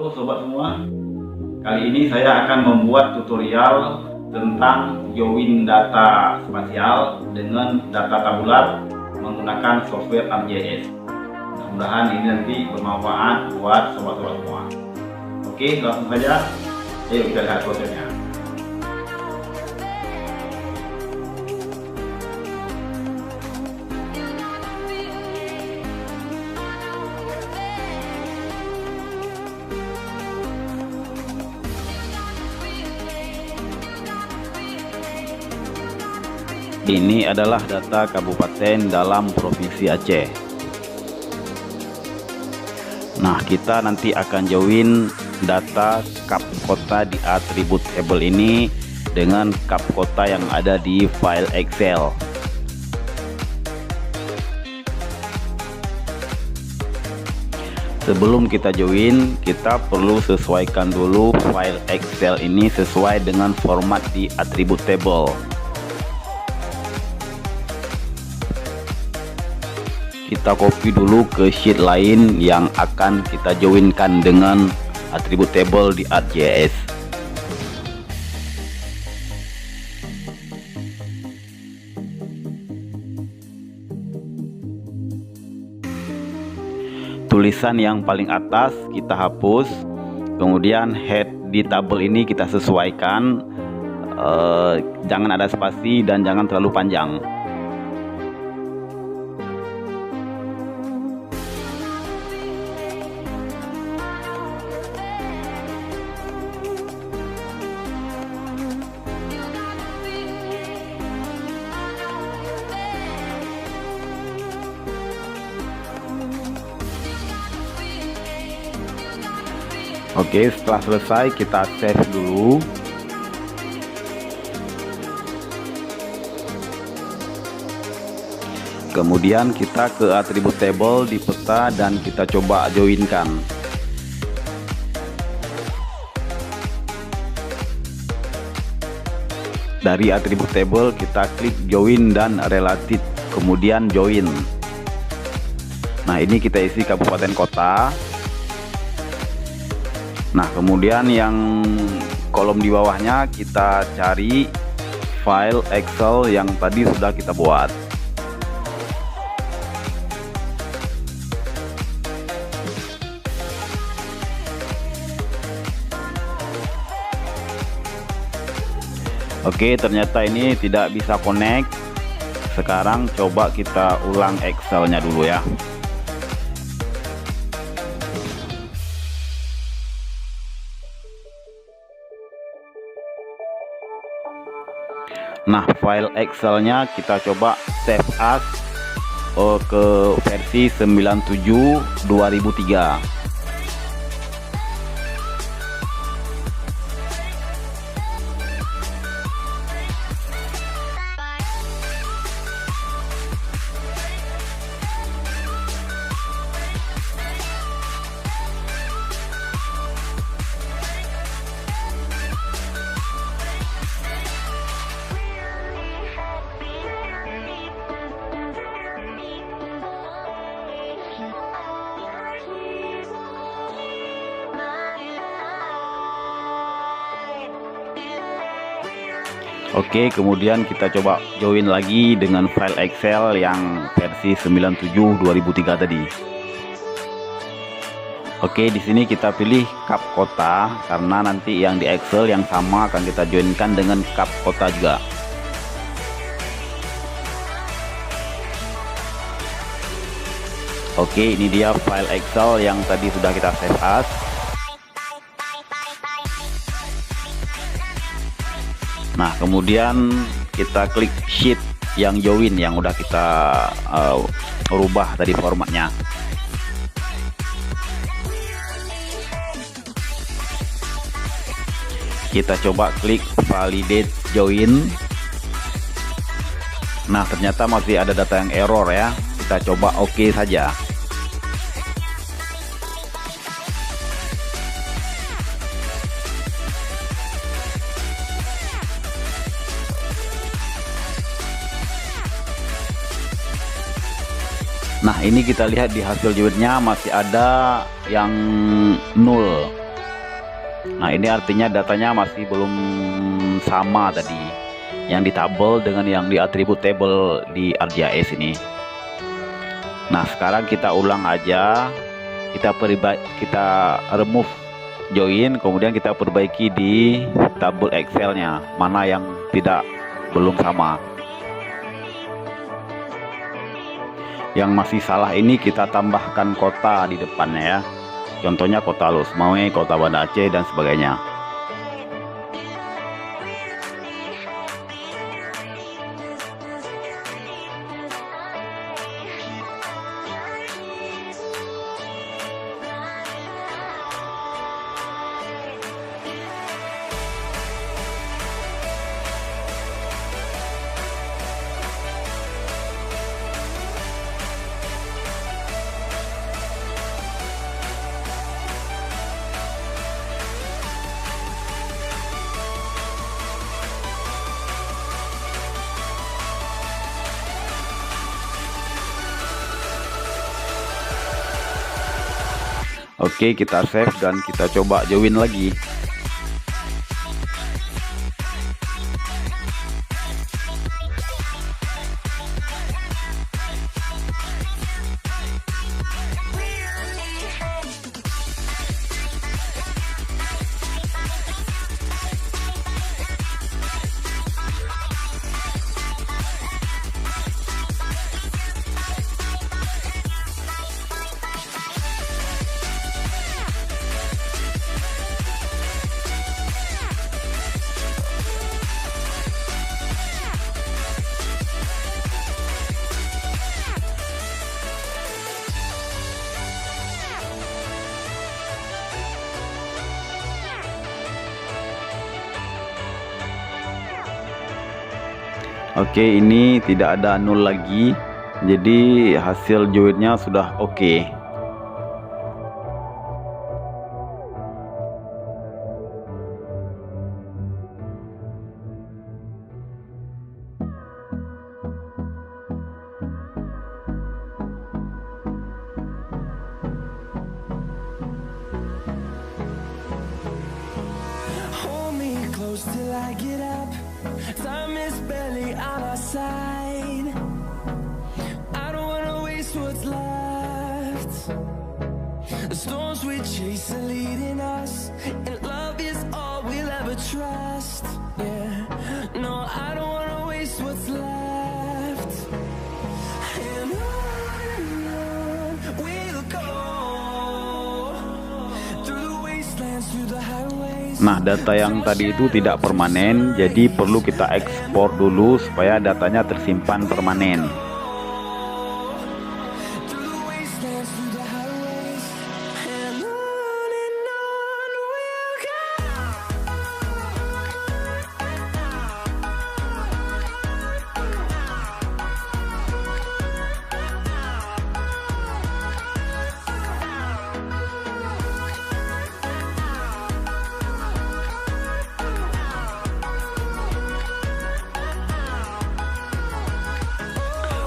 Halo sobat semua, kali ini saya akan membuat tutorial tentang join data spasial dengan data tabular menggunakan software ArcGIS. Mudah-mudahan ini nanti bermanfaat buat sobat-sobat semua. Oke, langsung saja, ayo kita lihat prosesnya. Ini adalah data kabupaten dalam provinsi Aceh. Nah, kita nanti akan join data kap kota di atribut table ini dengan kap kota yang ada di file Excel. Sebelum kita join, kita perlu sesuaikan dulu file Excel ini sesuai dengan format di atribut table. Kita copy dulu ke sheet lain yang akan kita joinkan dengan atribut table di ArcGIS. Tulisan yang paling atas kita hapus, kemudian head di tabel ini kita sesuaikan, jangan ada spasi dan jangan terlalu panjang. Oke, setelah selesai kita save dulu. Kemudian kita ke atribut table di peta dan kita coba joinkan. Dari atribut table kita klik join dan related, kemudian join. Nah, ini kita isi kabupaten kota. Nah, kemudian yang kolom di bawahnya kita cari file Excel yang tadi sudah kita buat. Oke, ternyata ini tidak bisa connect. Sekarang coba kita ulang Excelnya dulu ya. Nah, file Excelnya kita coba save as ke versi 97/2003. Oke, kemudian kita coba join lagi dengan file Excel yang versi 97/2003 tadi. Oke, di sini kita pilih kap kota karena nanti yang di Excel yang sama akan kita joinkan dengan kap kota juga. Oke, ini dia file Excel yang tadi sudah kita save as. Nah, kemudian kita klik sheet yang join yang udah kita rubah tadi formatnya. Kita coba klik validate join. Nah, ternyata masih ada data yang error ya. Kita coba oke saja. Nah, ini kita lihat di hasil joinnya masih ada yang 0. Nah, ini artinya datanya masih belum sama tadi, yang di tabel dengan yang di atribut table di ArcGIS ini. Nah, sekarang kita ulang aja, kita remove join, kemudian kita perbaiki di tabel Excelnya mana yang belum sama. Yang masih salah ini kita tambahkan kota di depannya ya, contohnya kota Losmawe, kota Banda Aceh, dan sebagainya. Oke, kita save dan kita coba join lagi. Oke, ini tidak ada nol lagi, jadi hasil joinnya sudah oke. Hold me close till I get up. Time is barely on our side. I don't wanna waste what's left. The storms we chase are leading us, and love is all we'll ever trust. Yeah, no, I don't wanna waste what's left. And on we'll go, through the wastelands, through the highways. Nah, data yang tadi itu tidak permanen, jadi perlu kita ekspor dulu supaya datanya tersimpan permanen.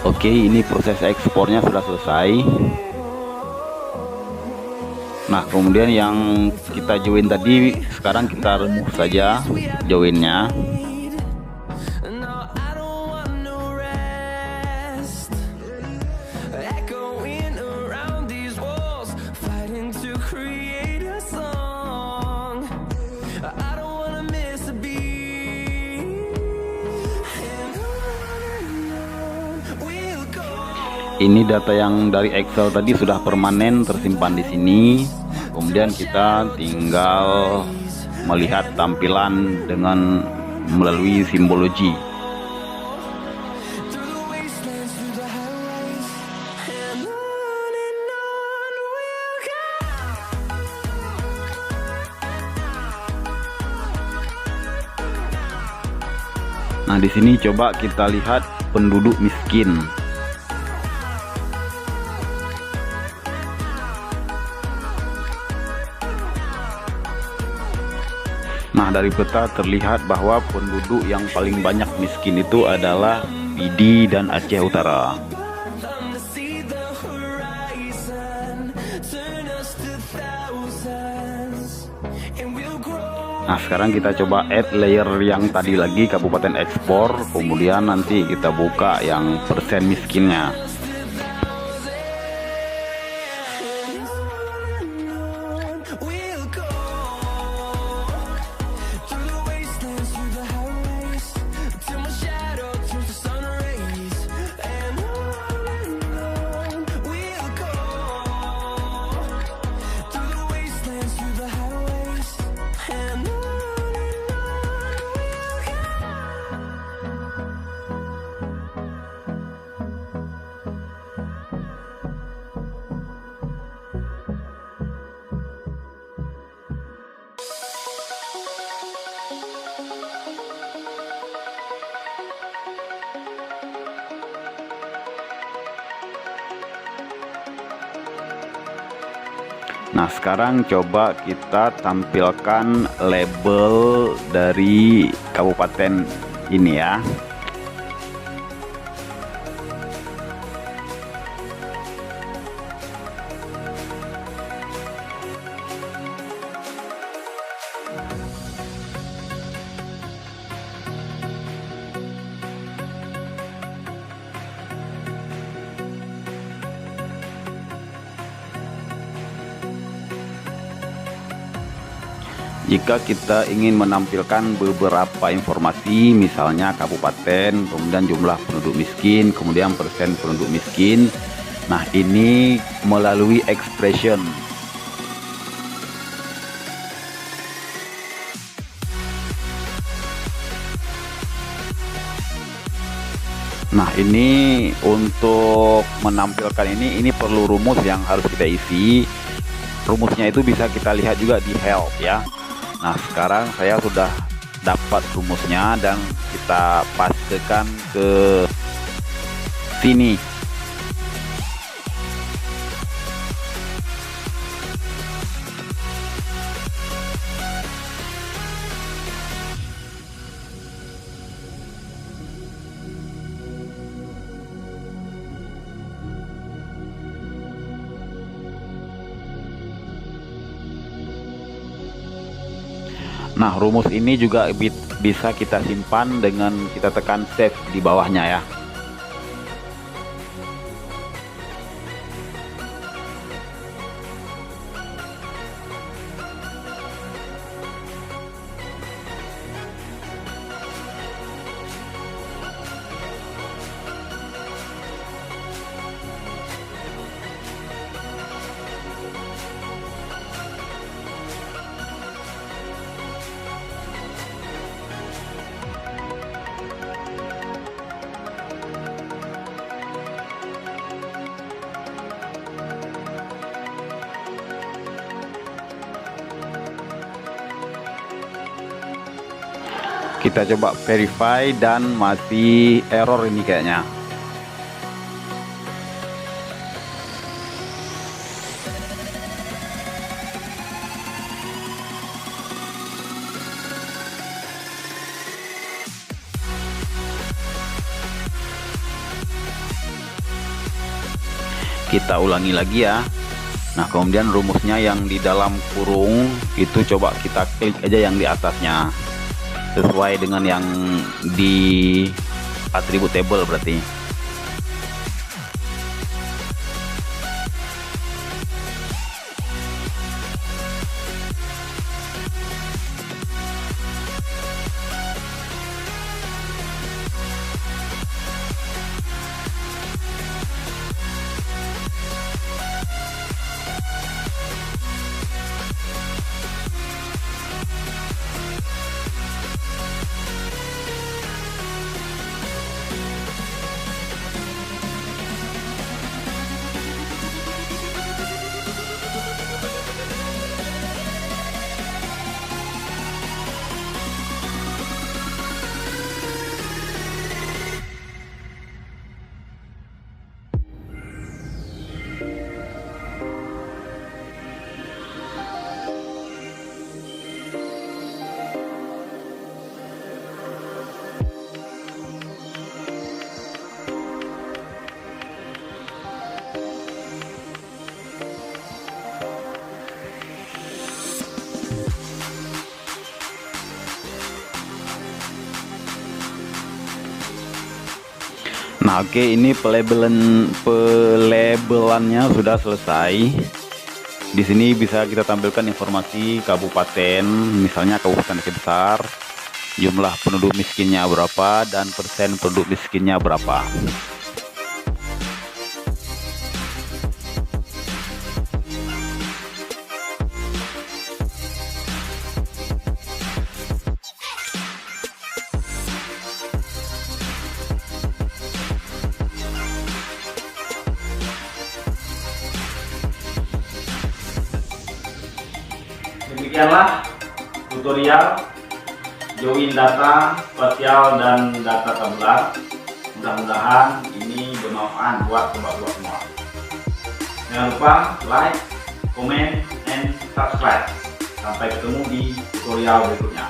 Oke, ini proses ekspornya sudah selesai. Nah, kemudian yang kita join tadi, sekarang kita remove saja joinnya. Ini data yang dari Excel tadi sudah permanen tersimpan di sini. Kemudian kita tinggal melihat tampilan dengan melalui simbologi. Nah, di sini coba kita lihat penduduk miskin. Nah, dari peta terlihat bahwa penduduk yang paling banyak miskin itu adalah Pidi dan Aceh Utara. Turn us to thousands, and we'll Nah, sekarang kita coba add layer yang tadi lagi, kabupaten ekspor, kemudian nanti kita buka yang persen miskinnya. We'll go through the wastelands, through the highways, till my shadow turns to sun rays. And on we'll go through the wastelands, through the highways, and on Nah, sekarang coba kita tampilkan label dari kabupaten ini ya. Jika kita ingin menampilkan beberapa informasi, misalnya kabupaten, kemudian jumlah penduduk miskin, kemudian persen penduduk miskin. Nah, ini melalui expression. Nah, ini untuk menampilkan ini perlu rumus yang harus kita isi. Rumusnya itu bisa kita lihat juga di help ya. Nah, sekarang saya sudah dapat rumusnya dan kita pastekan ke sini. Nah, rumus ini juga bisa kita simpan dengan kita tekan save di bawahnya ya. Kita coba verify dan masih error ini kayaknya. Kita ulangi lagi ya. Nah, kemudian rumusnya yang di dalam kurung itu coba kita klik aja yang di atasnya, sesuai dengan yang di atribut table berarti. Nah, oke, ini pelabelannya sudah selesai. Di sini bisa kita tampilkan informasi kabupaten, misalnya Kabupaten Aceh Besar, jumlah penduduk miskinnya berapa, dan persen penduduk miskinnya berapa. Demikianlah tutorial join data spasial dan data tabular. Mudah-mudahan ini bermanfaat buat sobat-sobat semua. Jangan lupa like, comment, and subscribe. Sampai ketemu di tutorial berikutnya.